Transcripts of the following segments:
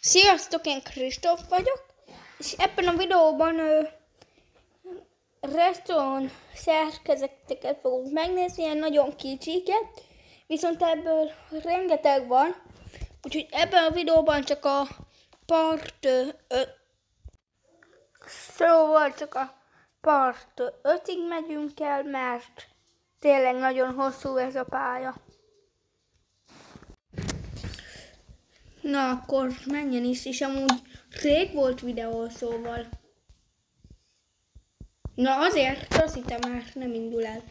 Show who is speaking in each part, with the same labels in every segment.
Speaker 1: Sziasztok, én Kristóf vagyok, és ebben a videóban restaurant szerkezeteket fogunk megnézni, ilyen nagyon kicsiket, viszont ebből rengeteg van, úgyhogy ebben a videóban csak a part 5-ig megyünk el, mert tényleg nagyon hosszú ez a pálya. Na, akkor menjen is, és amúgy rég volt videó, szóval. Na azért, azt hittem már nem indul el.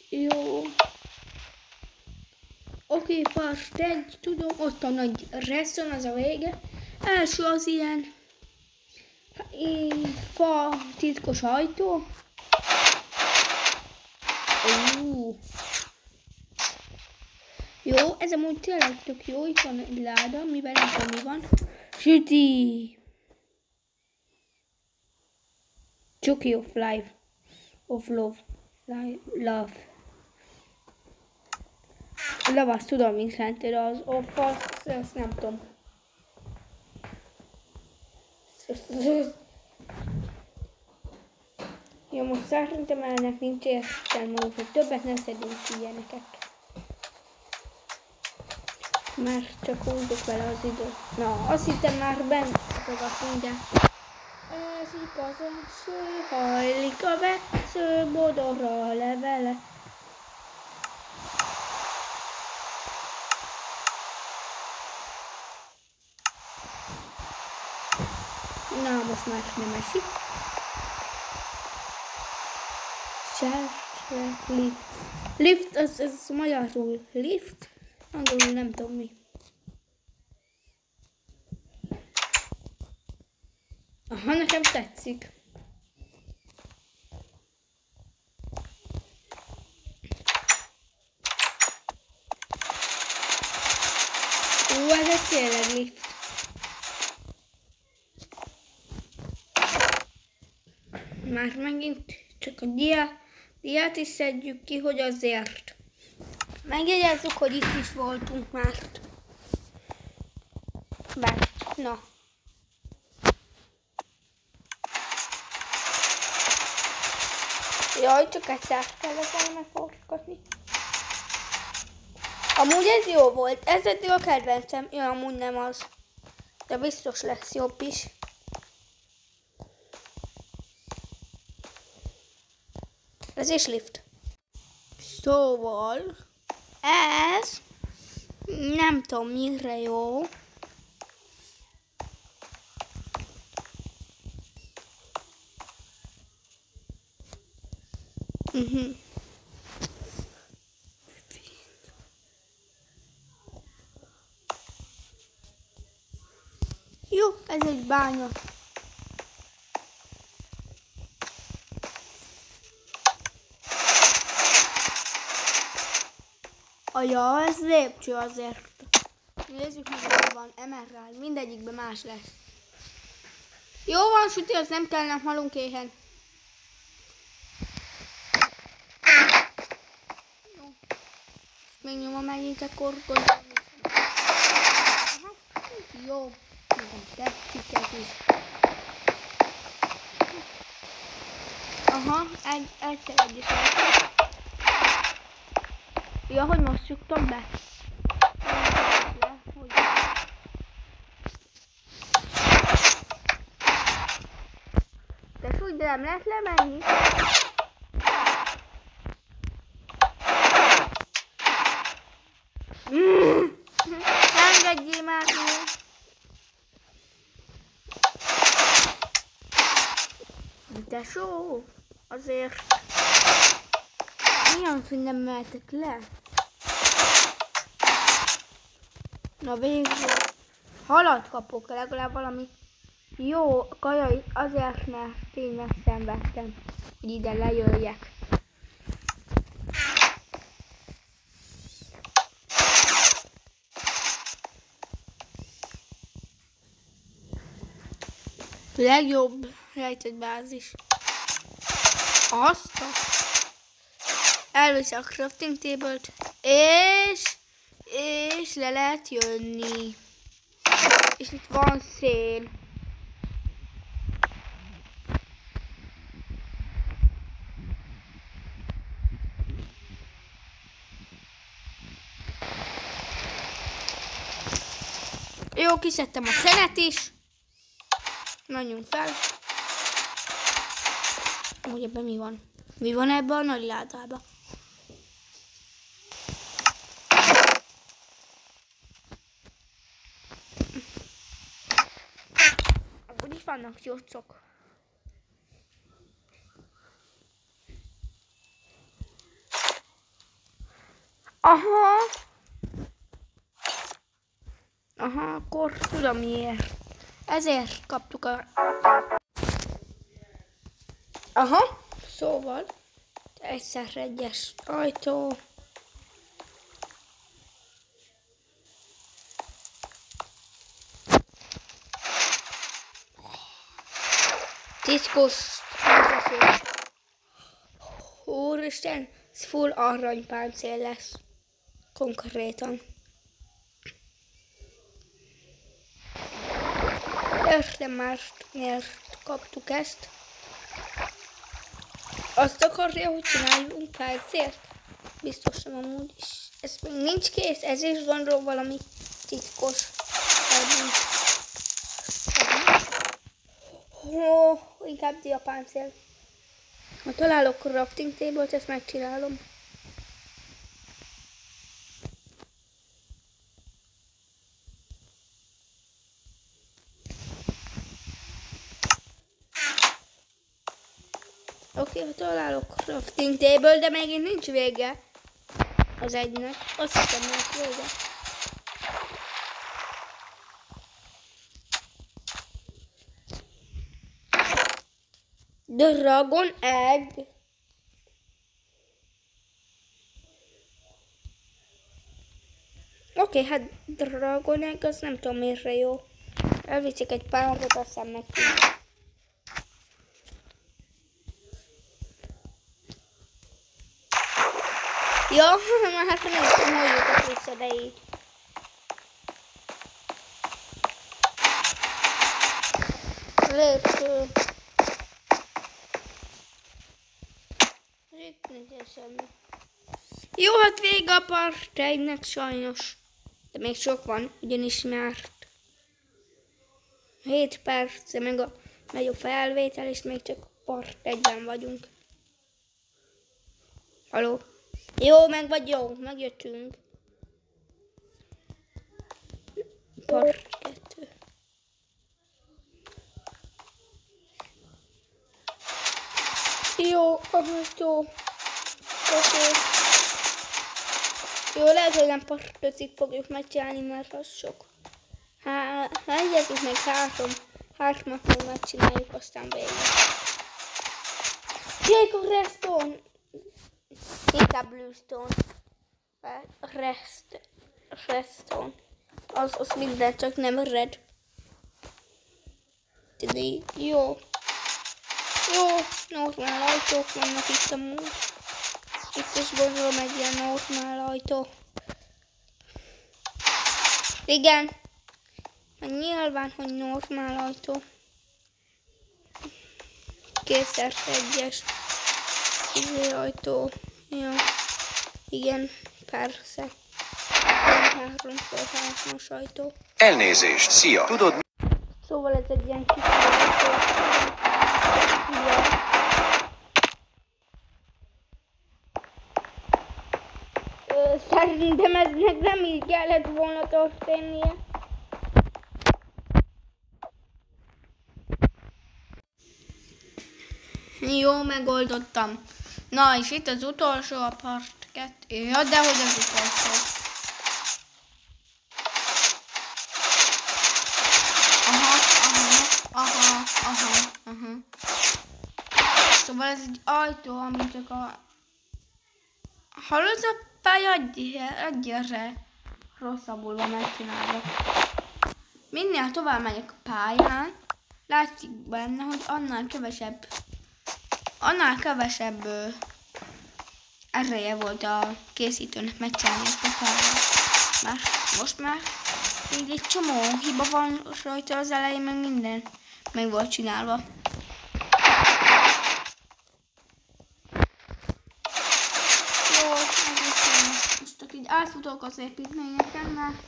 Speaker 1: Jó. Oké, part 1, tudom, ott a nagy reszton, az a vége. Első az ilyen fa titkos ajtó. Jó, ez amúgy tényleg tök jó, itt van egy láda, mivel nem tudom mi van. Süti! Csuki of life. Of love. Love. Love, azt tudom, mint jelenti, de az of, azt nem tudom. Jó, most szerintem ennek nincs értelme, hogy többet nem szedünk ilyeneket. Mert csak húzzuk vele az időt. Na, azt hittem már bent fogadtunk, de ezik az eső, hajlik a vesző, bodorra a levele. Na, most már nem esik. Lift. Lift, ez magyarul lift. Angolul nem tudom mi. Aha, nekem tetszik. Ez egy tényleg lift. Már megint csak a diát is szedjük ki, hogy azért. Megjegyezzük, hogy itt is voltunk már. Na. Jaj, csak egyszer kellett volna megforgatni. Amúgy ez jó volt. Ez eddig a kedvencem. Ja, amúgy nem az. De biztos lesz jobb is. Ez is lift. Szóval ez nem tudom mire jó. Jó, ez egy bánya. Ja, ez lépcső azért. Nézzük meg, hogy van emerald. Mindegyikben más lesz. Jó van, süti, az nem kell, nem halunk éhen. Jó. Még nyomom megint a korgot. Jó. Nekem tetszik ez is. Aha, egyszer egy is lesz. Ja, hogy most csuktam be. De úgy, de nem lehet lemenni. Engedjél már ki. Tesó, azért mi az, hogy nem mehetek le? Na végül halat kapok, legalább valami jó kaja, azért mert én megszenvedtem, hogy ide lejöjjek. Legjobb rejtett bázis. Azt elviszi a crafting table-t, és le lehet jönni. És itt van szél. Jó, kiszedtem a szenet is. Menjünk fel. Úgy ebben mi van? Mi van ebben a nagy ládában? Akkor is vannak jócok. Aha, akkor tudom miért. Ezért kaptuk a... Aha, szóval egyszer egyes ajtó. Titkos. Úristen, ez full aranypáncél lesz. Konkrétan. Értem már, miért kaptuk ezt. Azt akarja, hogy csináljunk páncélt? Biztos nem amúgy is. Ez még nincs kész, ez is gondol valami titkos. Inkább diapáncél. Ha találok crafting table-t, ezt megcsinálom. Oké, ha találok crafting table, de megint nincs vége az egynek. Azt hiszem, hogy vége. Dragon egg. Oké, hát dragon egg, az nem tudom miért jó. Elviszek egy párat, aztán megcsinálom. Ja, hát néztem, hogy jutok vissza, de így. Lépcső. Itt nincs semmi. Jó, hát vége a part 1-nek sajnos. De még sok van, ugyanis már 7 perc, megy a felvétel, és még csak part 1-ben vagyunk. Haló? Jó, megjöttünk. Part 2. Jó, jó. Oké. Jó, lehet, hogy nem part 5-ig fogjuk megcsinálni, mert az sok. Egyezik meg 3-at még megcsináljuk, aztán végül. Kék a redstone. Inkább bluestone. Redstone. Az minden, csak nem red. Jó. Jó, normál ajtók vannak itt amúgy. Itt is gondolom egy ilyen normál ajtó. Igen. Nyilván, hogy normál ajtó. 2x1-es ajtó. Jó. Igen, persze. 3x3-as ajtó.
Speaker 2: Elnézést, szia! Tudod?
Speaker 1: Szóval ez egy ilyen kis ajtó. Szerintem eznek nem így kellett volna történnie. Jó, megoldottam. Na, és itt az utolsó, a part 2. Ja, de hogy az utolsó. Aha. Szóval ez egy ajtó, ami csak a... Hallod, a pálya egyre rosszabbul van megcsinálva. Minél tovább megyek a pályán, látszik benne, hogy annál kevesebb ereje volt a készítőnek megcsinálni ezt a pályát. Most már így egy csomó hiba van rajta az elején, meg minden meg volt csinálva. Jó, ez is most csak így átfutok az építményeken, mert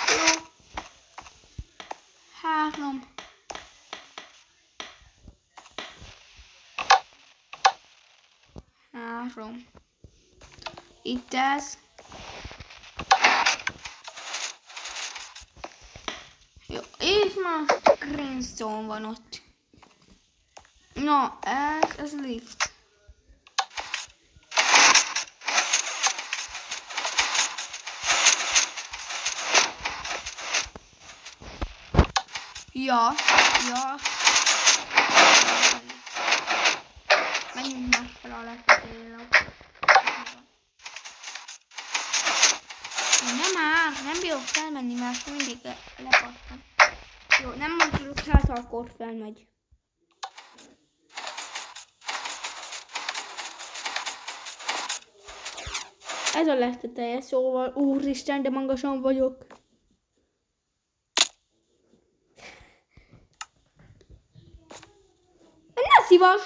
Speaker 1: jó. 3. Itt ez. Jó, és most greenstone van ott. Na, ez lift. Ja. Menjünk már fel a lehetőségre. Nem bírok felmenni, mert mindig lepattam. Jó, nem mondjuk, hát akkor felmegy. Ez a leteteje, szóval úristen, de magasan vagyok. Ne szívas!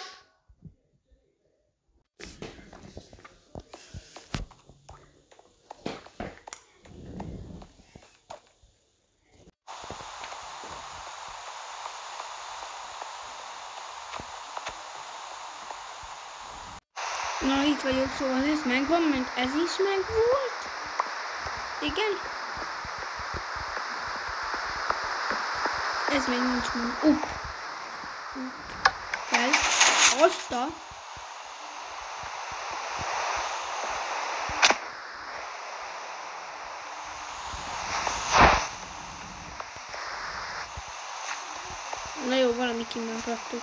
Speaker 1: Na, itt vagyok, szóval ez megvan, meg ez is megvolt. Igen. Ez még nincs meg. Kell. Azt a... Na jó, valami kimaradtuk.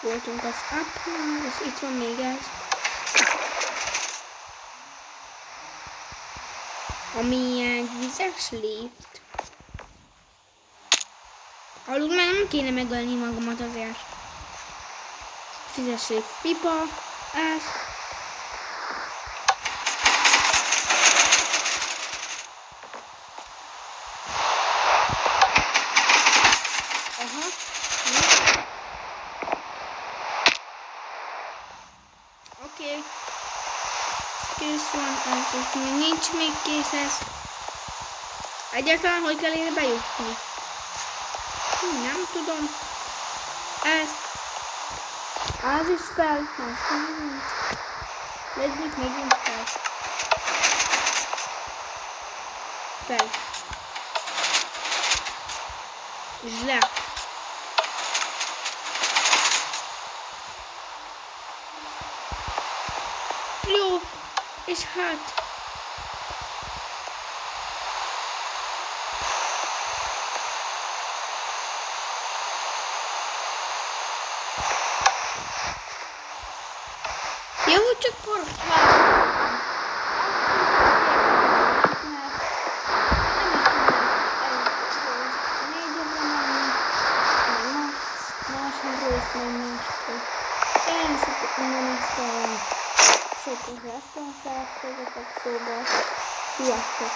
Speaker 1: Voltunk az up-nál, és itt van még ez. Ami egy vizes lift. Alul már nem kéne megölni magamat azért. Vizes lift pipa. Ez. Aha. Oké. Kész van, ez még nincs még kész ez. Egyáltalán hogy kell ide bejutni? Nem tudom. Ez is fel. Nézzük megint fel. Fel. És le. Jó. És hát. Jó, csak portál. Sokkal szerettem a szeretkezetek szóba. Sziasztok!